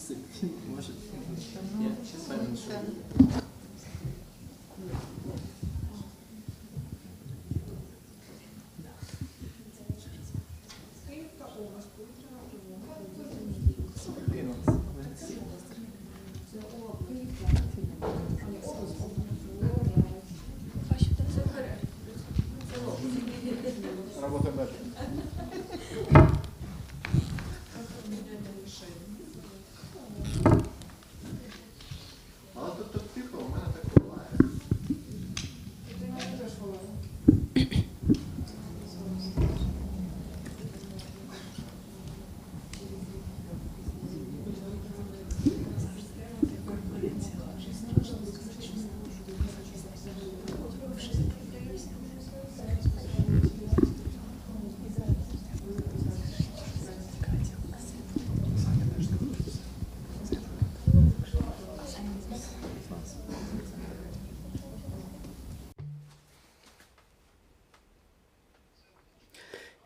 Может, я сейчас пойму, что... Работа дальше. Але тут тихо, у мене так буває.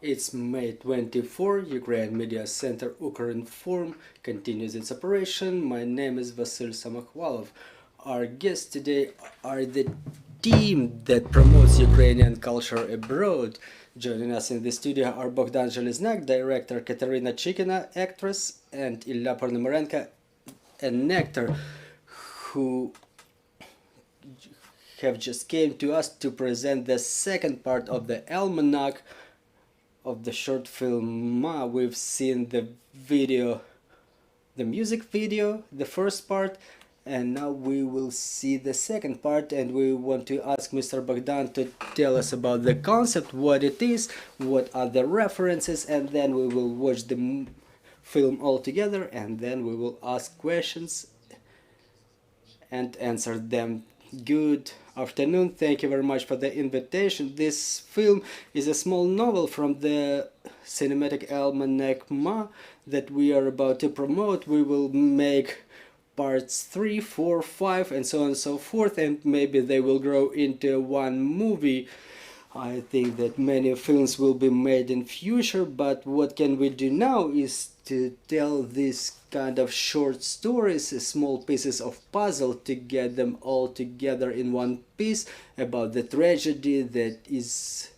It's May 24, Ukraine Media Center Ukrinform continues its operation. My name is Vasyl Samakhvalov. Our guests today are the team that promotes Ukrainian culture abroad. Joining us in the studio are Bohdan Zheleznyak, director, Kateryna Chikina, actress, and Ilya Ponomarenko, an actor who have just came to us to present the second part of the almanac of the short film Ma. We've seen the video, the music video, the first part, and now we will see the second part, and we want to ask Mr. Bohdan to tell us about the concept, what it is, what are the references, and then we will watch the film all together, and then we will ask questions and answer them. Good afternoon, thank you very much for the invitation. This film is a small novel from the cinematic almanac Ma that we are about to promote. We will make parts 3, 4, 5 and so on and so forth, and maybe they will grow into one movie. I think that many films will be made in future, but what can we do now is to tell this kind of short stories, small pieces of puzzle, to get them all together in one piece about the tragedy that is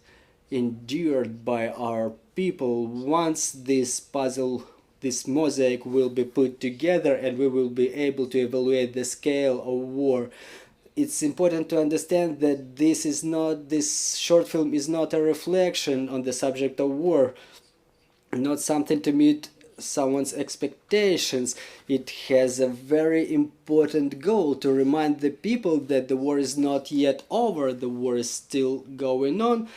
endured by our people. Once this puzzle, this mosaic will be put together, and we will be able to evaluate the scale of war. It's important to understand that this short film is not a reflection on the subject of war, not something to meet someone's expectations. It has a very important goal to remind the people that the war is not yet over, the war is still going on.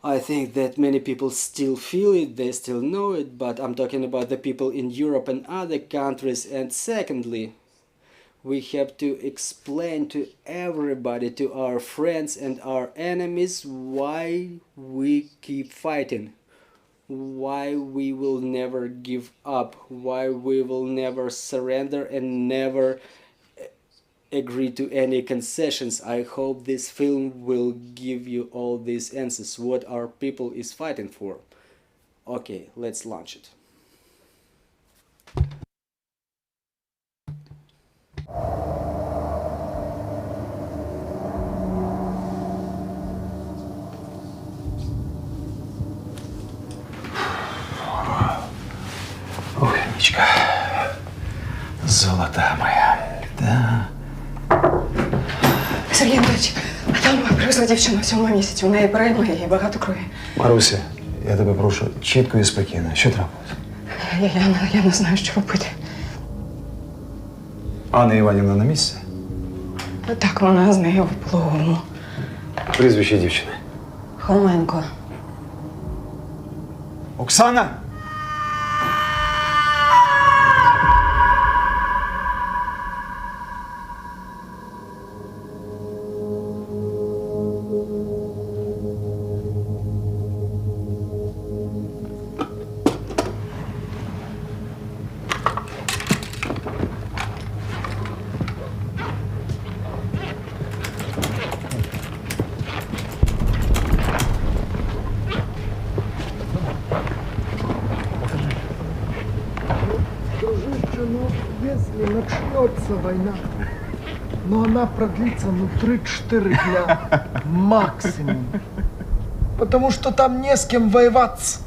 I think that many people still feel it, they still know it, but I'm talking about the people in Europe and other countries. And secondly, we have to explain to everybody, to our friends and our enemies, why we keep fighting, why we will never give up, why we will never surrender and never agree to any concessions. I hope this film will give you all these answers, what our people is fighting for. Okay, let's launch it. Умничка. Золотая моя. Да. Сергій Анатольович, а там ми привезли дівчину в 7 місяці. У неї перейма і багато крові. Маруся, я тебе прошу, чітко і спокійно. Що трапилось? Я не знаю, що робити. Анна Іванівна на місці? Так, вона з нею в пологовому. Прізвище дівчини. Хоменко. Оксана! ну, если начнется война, но она продлится, 3-4 дня максимум. Потому что там не с кем воевать.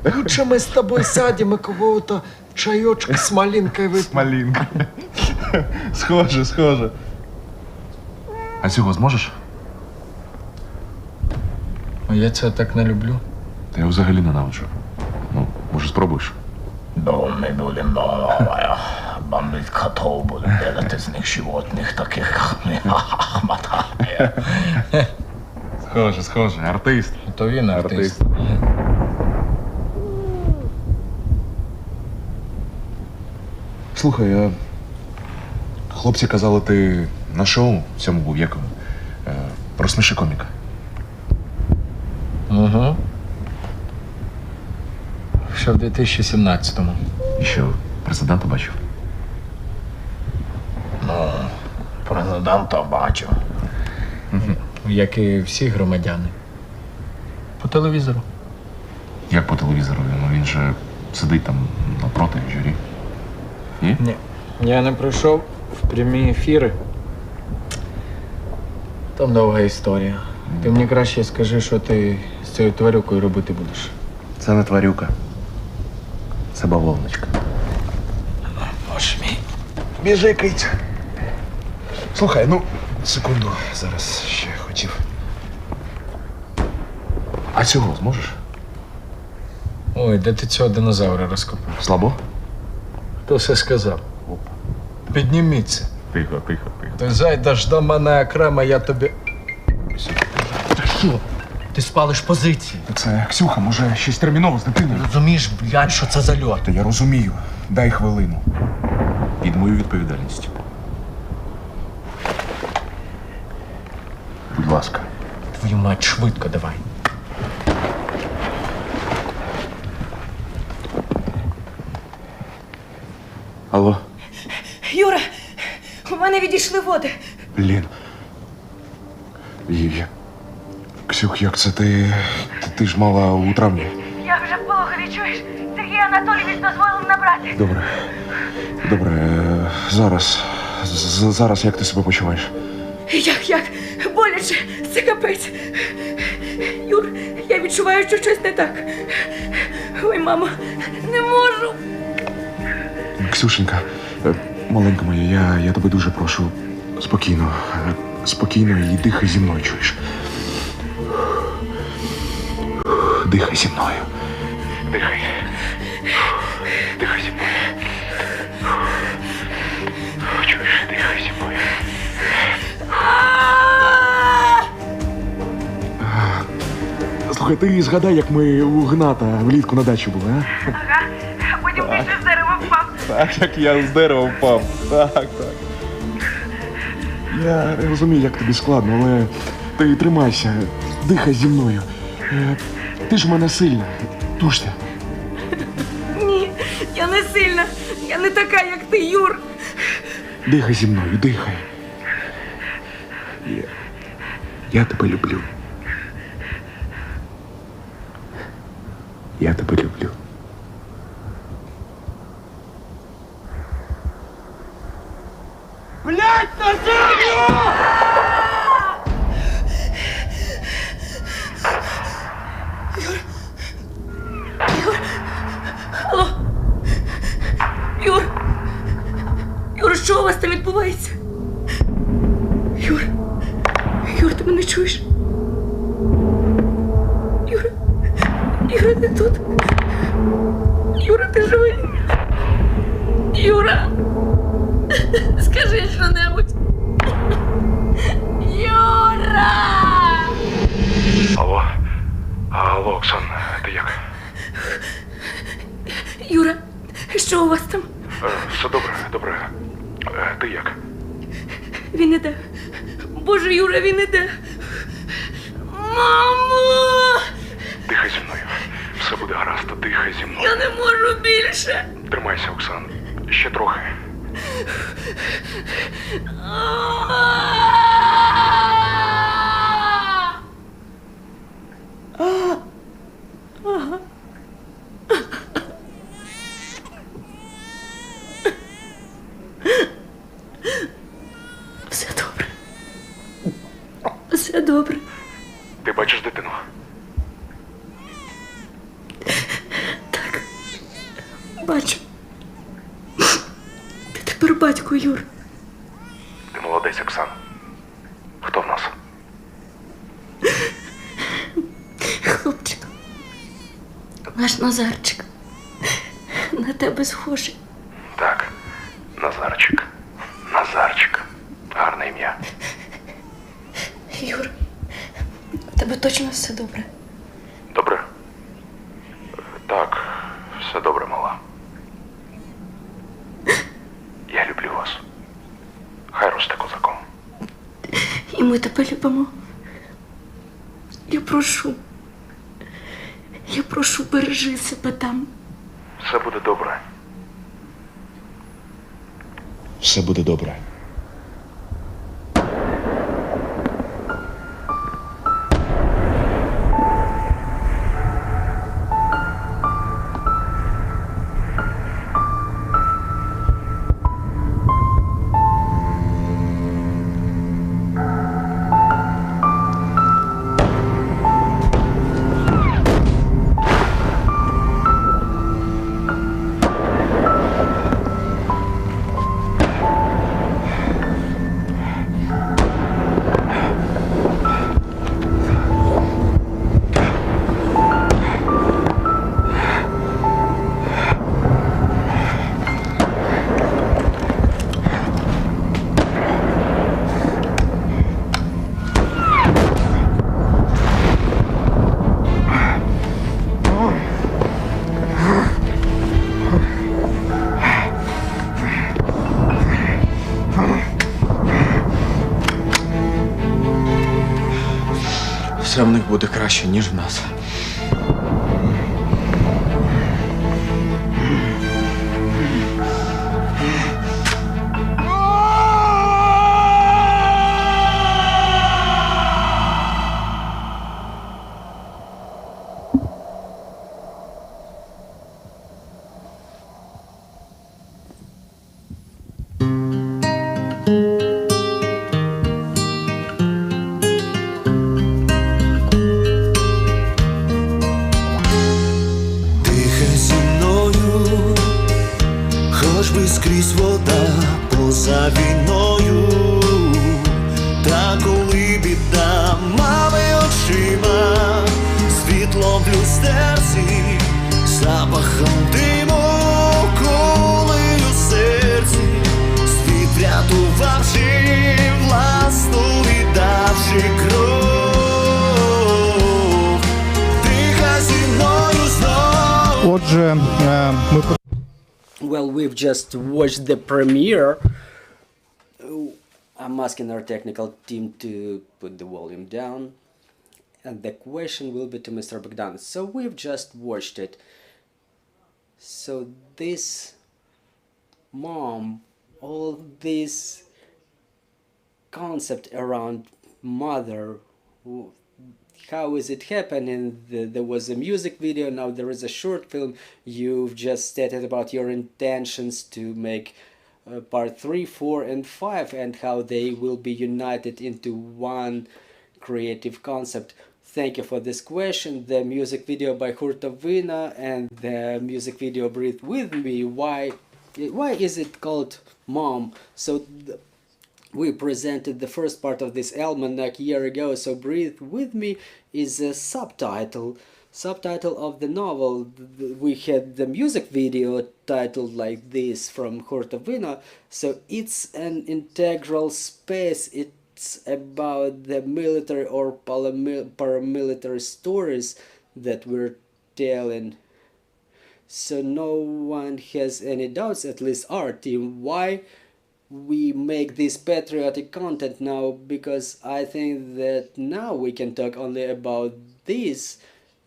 Лучше мы с тобой сядем и какого-то чаечка с малинкой выпьем. Малинка. Схоже. А цього зможеш? Я це так не люблю. Та я взагалі ненавиджу. Ну, може, спробуєш? Ми будемо бомбити котов, будемо делати з них животних, таких, як ми. Схоже. Артист. То він артист. Слухай, а хлопці казали, ти на шоу в цьому був, якому? Розсміши коміка. Угу. Ще в 2017-му. І що, президента бачив? Президента бачив. Як і всі громадяни. По телевізору. Як по телевізору? Ну він же сидить там напроти в журі. Ні? Ні. Я не прийшов в прямі ефіри. Там довга історія. Ти мені краще скажи, що ти з цією тварюкою робити будеш. Це не тварюка. Це бавовночка. Боже мій. Біжи, киця. Слухай, ну, секунду, зараз ще хотів. А цього зможеш? Ой, де ти цього динозавра розкопав? Слабо? Хто все сказав? Підніміться. Тихо. Ти зайдеш до мене окремо, я тобі... Та що? Ти спалиш позиції. Це Ксюха, може, щось терміново з дитиною? Розумієш, блядь, що це за льот? Та я розумію. Дай хвилину. Під мою відповідальність. Будь ласка. Твою мать, швидко давай. Алло? Юра, у мене відійшли води. Блін. Є. Ксюх, як це ти? Ти ж мала у травні. Я вже в пологові, чуєш? Сергій Анатолійович дозволив набрати. Добре. Зараз як ти себе почуваєш? Як? Боляче, це капець. Юр, я відчуваю, що щось не так. Ой, мамо, не можу. Ксюшенька, маленька моя, я тебе дуже прошу, спокійно і дихай зі мною, чуєш? Дихай зі мною. Дихай зі мною. Чуєш, дихай зі мною. Слухай, ти згадай, як ми у Гната влітку на дачі були, а? Ага, потім більше з дерева впав. Так, як я з дерева впав. Так. Я розумію, як тобі складно, але ти тримайся, дихай зі мною. Ти ж в мене сильна. Тушся. Ні, я не сильна. Я не така, як ти, Юр. Дихай зі мною, дихай. Я тебе люблю. Я тебе люблю. Блядь, на землю! Алло? Юр, що у вас там відбувається? Юр, ти мене чуєш? Юра, ти тут? Юра, ти живий? Юра! Скажи що-небудь. Юра! Алло, Оксан, ти як? Юра, що у вас там? Все добре. Ти як? Він іде. Боже, Юра, він іде. Мамо! Дихай зі мною. Все буде гаразд, дихай зі мною. Я не можу більше. Тримайся, Оксан. Ще трохи. добре. Ти бачиш дитину? Так. Бачу. Ти тепер батько, Юр. Ти молодець, Оксана. Хто в нас? Хлопчик. Наш Назарчик. На тебе схожий. Так, Назарчик. Назарчик. Гарне ім'я. Юр, у тебе точно все добре? Добре? Так, все добре, мала. Я люблю вас. Хай росте козаком. І ми тебе любимо. Я прошу, бережи себе там. Все буде добре. Все буде добре. Все в них буде краще, ніж в нас. Скрізь вода поза війною, та коли біда мами очима, світло в люстерці, запахом диму, кулею в серці, світ врятувавши, власну віддавши кров, дихай зі мною знов. Отже, ми Well, we've just watched the premiere. I'm asking our technical team to put the volume down. And the question will be to Mr. Bohdan. So we've just watched it. So this mom, all this concept around mother, how is it happening? There was a music video, now there is a short film. You've just stated about your intentions to make part 3, 4 and 5 and how they will be united into one creative concept. Thank you for this question. The music video by Hurtovina and the music video Breathe With Me, why is it called Mom? So we presented the first part of this almanac a year ago, so Breathe With Me is a subtitle of the novel. We had the music video titled like this from Hurtovina, so it's an integral space. It's about the military or paramilitary stories that we're telling. So no one has any doubts, at least our team, why we make this patriotic content now, because I think that now we can talk only about this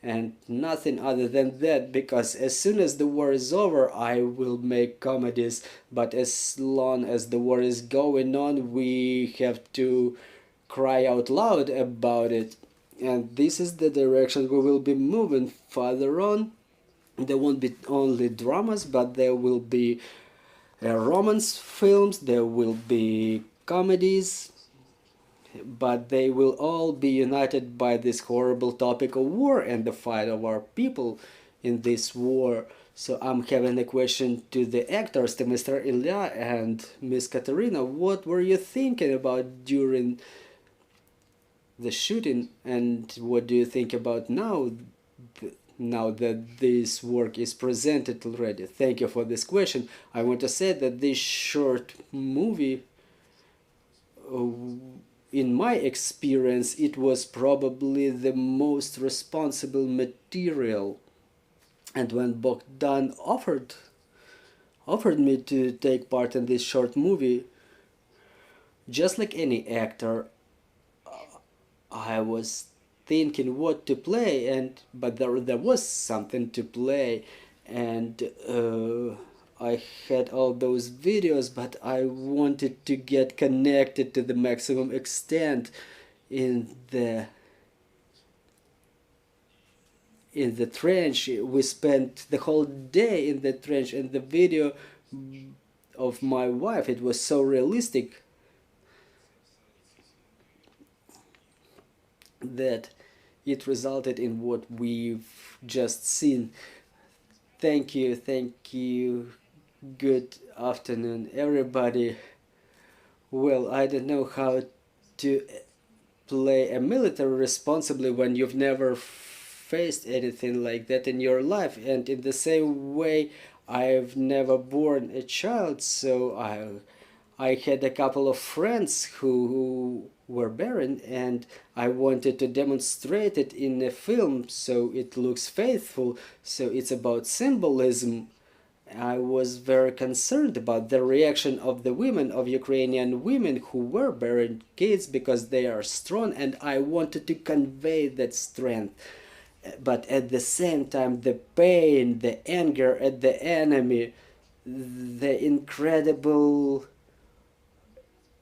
and nothing other than that, because as soon as the war is over I will make comedies, but as long as the war is going on we have to cry out loud about it, and this is the direction we will be moving further on. There won't be only dramas, but there will be romance films, there will be comedies, but they will all be united by this horrible topic of war and the fight of our people in this war. So I'm having a question to the actors, to Mr. Ilya and Miss Kateryna. What were you thinking about during the shooting, and what do you think about now that this work is presented already? Thank you for this question. I want to say that this short movie, in my experience, it was probably the most responsible material. And when Bohdan offered me to take part in this short movie, just like any actor, I was thinking what to play, but there was something to play, and I had all those videos, but I wanted to get connected to the maximum extent in the trench. We spent the whole day in the trench, and the video of my wife, it was so realistic that it resulted in what we've just seen. Thank you. Good afternoon, everybody. Well, I don't know how to play a military responsibly when you've never faced anything like that in your life, and in the same way I've never born a child, so I had a couple of friends who were barren, and I wanted to demonstrate it in a film so it looks faithful, so it's about symbolism. I was very concerned about the reaction of the women, of Ukrainian women who were bearing kids, because they are strong, and I wanted to convey that strength. But at the same time, the pain, the anger at the enemy, the incredible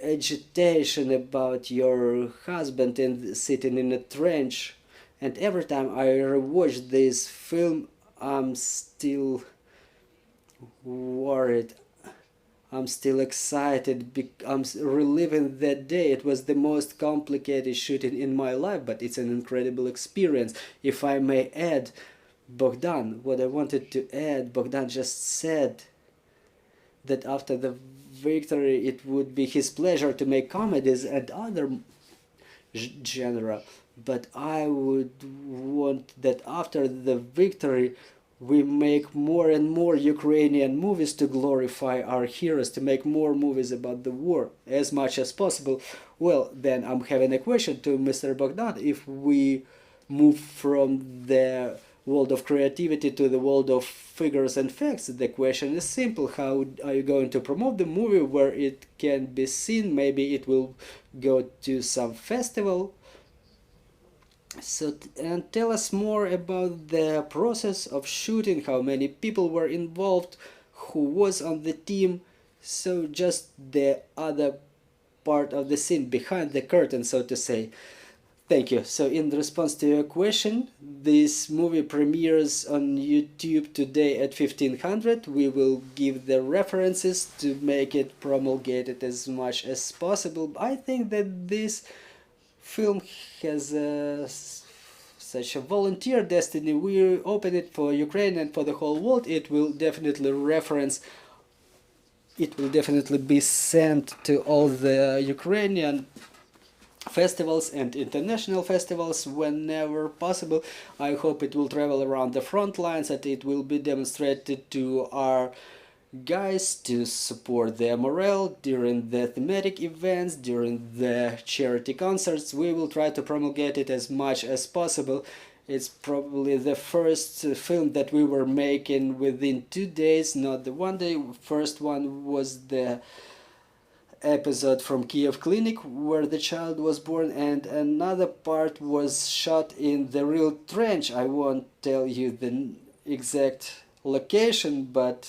agitation about your husband sitting in a trench, and every time I rewatch this film, I'm still worried, I'm still excited, I'm reliving that day. It was the most complicated shooting in my life, but it's an incredible experience. If I may add, what I wanted to add, Bohdan just said that after the victory it would be his pleasure to make comedies and other genre, but I would want that after the victory we make more and more Ukrainian movies to glorify our heroes, to make more movies about the war as much as possible. Well, then I'm having a question to Mr. Bohdan. If we move from the world of creativity to the world of figures and facts, the question is simple. How are you going to promote the movie where it can be seen? Maybe it will go to some festival. So, and tell us more about the process of shooting, how many people were involved, who was on the team, so just the other part of the scene, behind the curtain, so to say. Thank you. So in response to your question, this movie premieres on YouTube today at 1500. We will give the references to make it promulgated as much as possible. I think that this film has such a volunteer destiny. We open it for Ukraine and for the whole world. It will definitely be sent to all the Ukrainian festivals and international festivals whenever possible. I hope it will travel around the front lines, and it will be demonstrated to our guys to support their morale during the thematic events, during the charity concerts. We will try to promulgate it as much as possible. It's probably the first film that we were making within 2 days, not the 1 day. First one was the episode from Kiev Clinic where the child was born, and another part was shot in the real trench. I won't tell you the exact location, but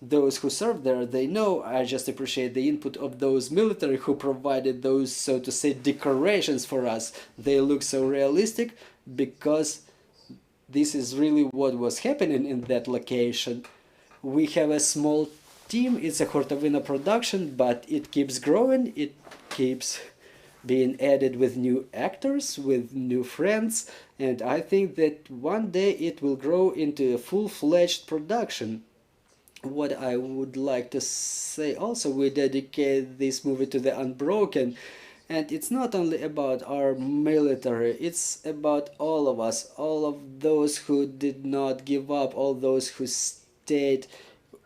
those who served there, they know. I just appreciate the input of those military who provided those, so to say, decorations for us. They look so realistic because this is really what was happening in that location. We have a small team. It's a Khortovina production, but it keeps growing, it keeps being added with new actors, with new friends, and I think that one day it will grow into a full-fledged production. What I would like to say also, we dedicate this movie to the unbroken, and it's not only about our military, it's about all of us, all of those who did not give up, all those who stayed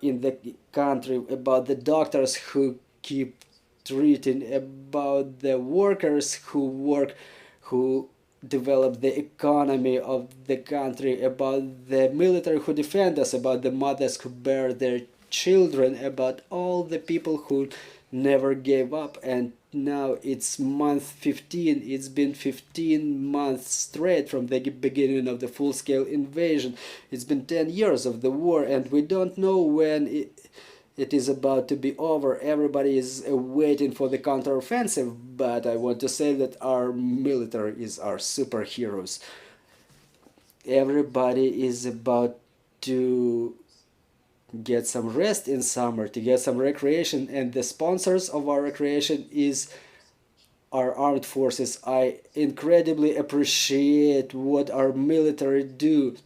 in the country, about the doctors who keep treating, about the workers who work, who develop the economy of the country, about the military who defend us, about the mothers who bear their children, about all the people who never gave up. And now it's month 15. It's been 15 months straight from the beginning of the full-scale invasion. It's been 10 years of the war, and we don't know when it is about to be over. Everybody is waiting for the counteroffensive, but I want to say that our military is our superheroes. Everybody is about to get some rest in summer, to get some recreation, and the sponsors of our recreation is our armed forces. I incredibly appreciate what our military do,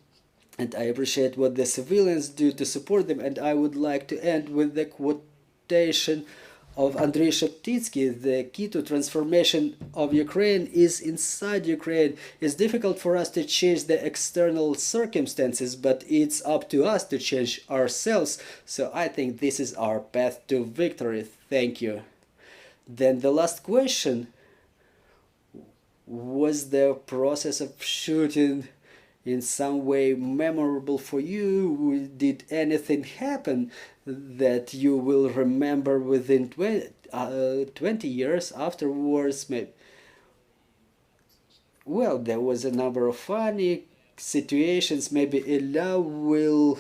and I appreciate what the civilians do to support them. And I would like to end with the quotation of Andrei Sheptitsky: the key to transformation of Ukraine is inside Ukraine. It's difficult for us to change the external circumstances, but it's up to us to change ourselves. So I think this is our path to victory. Thank you. Then the last question: was the process of shooting in some way memorable for you? Did anything happen that you will remember within 20 years afterwards? Maybe. Well, there was a number of funny situations. Maybe Ilya will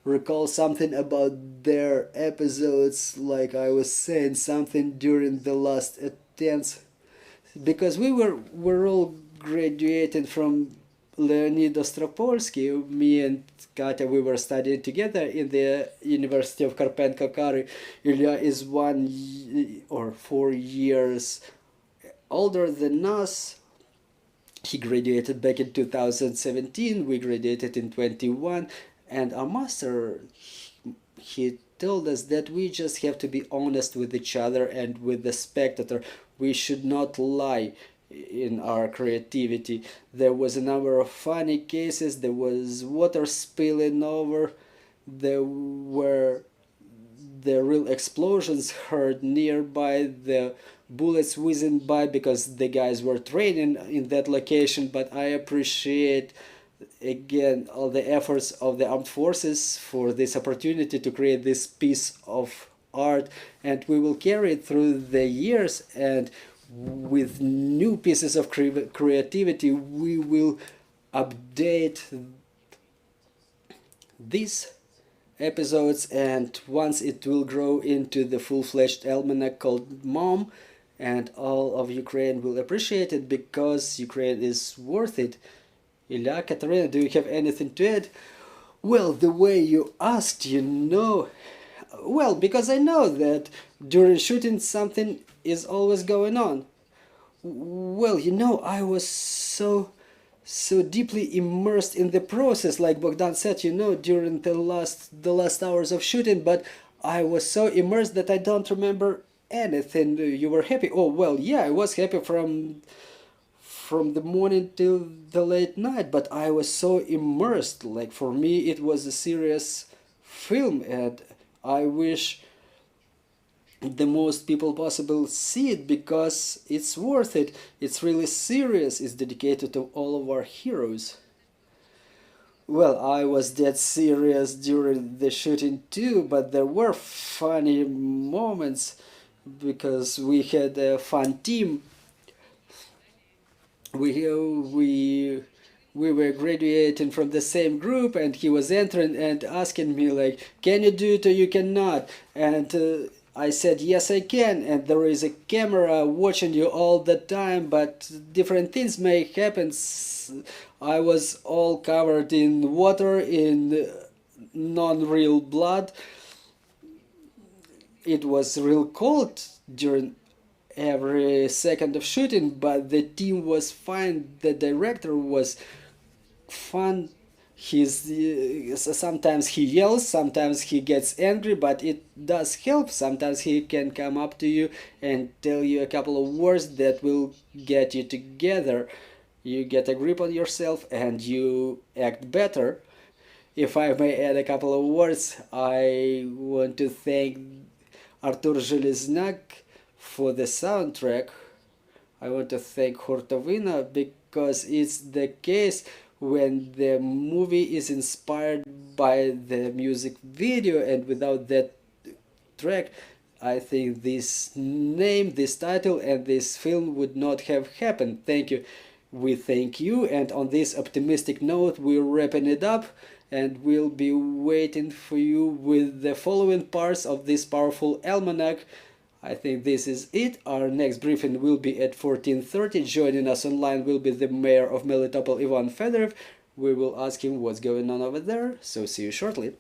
recall something about their episodes, like I was saying something during the last attempts, because we were all graduating from Leonid Ostropolsky. Me and Katya, we were studying together in the University of Karpenko-Kary. Ilya is 4 years older than us. He graduated back in 2017. We graduated in 21. And our master, he told us that we just have to be honest with each other and with the spectator. We should not lie in our creativity. There was a number of funny cases. There was water spilling over. There were the real explosions heard nearby, the bullets whizzing by, because the guys were training in that location. But I appreciate again all the efforts of the armed forces for this opportunity to create this piece of art, and we will carry it through the years, and with new pieces of creativity we will update these episodes, and once it will grow into the full-fledged almanac called Mom, and all of Ukraine will appreciate it because Ukraine is worth it. Ilya, Kateryna, do you have anything to add? Well, the way you asked, well, because I know that during shooting something is always going on. Well, I was so deeply immersed in the process, like Bohdan said, during the last hours of shooting, but I was so immersed that I don't remember anything. You were happy? Oh, well, yeah, I was happy from the morning till the late night, but I was so immersed. Like, for me it was a serious film, and I wish the most people possible see it because it's worth it. It's really serious. It's dedicated to all of our heroes. Well, I was dead serious during the shooting too, but there were funny moments because we had a fun team. We were graduating from the same group, and he was entering and asking me like, can you do it or you cannot? And I said, yes, I can, and there is a camera watching you all the time, but different things may happen. I was all covered in water, in non-real blood. It was real cold during every second of shooting, but the team was fine. The director was fun. Sometimes he yells, sometimes he gets angry, but it does help. Sometimes he can come up to you and tell you a couple of words that will get you together. You get a grip on yourself and you act better. If I may add a couple of words, I want to thank Bohdan Zheleznyak for the soundtrack. I want to thank Hurtovina because it's the case when the movie is inspired by the music video, and without that track, I think this name, this title, and this film would not have happened. Thank you. We thank you, and on this optimistic note, we're wrapping it up, and we'll be waiting for you with the following parts of this powerful almanac. I think this is it. Our next briefing will be at 14:30. Joining us online will be the mayor of Melitopol, Ivan Fedorev. We will ask him what's going on over there, so see you shortly.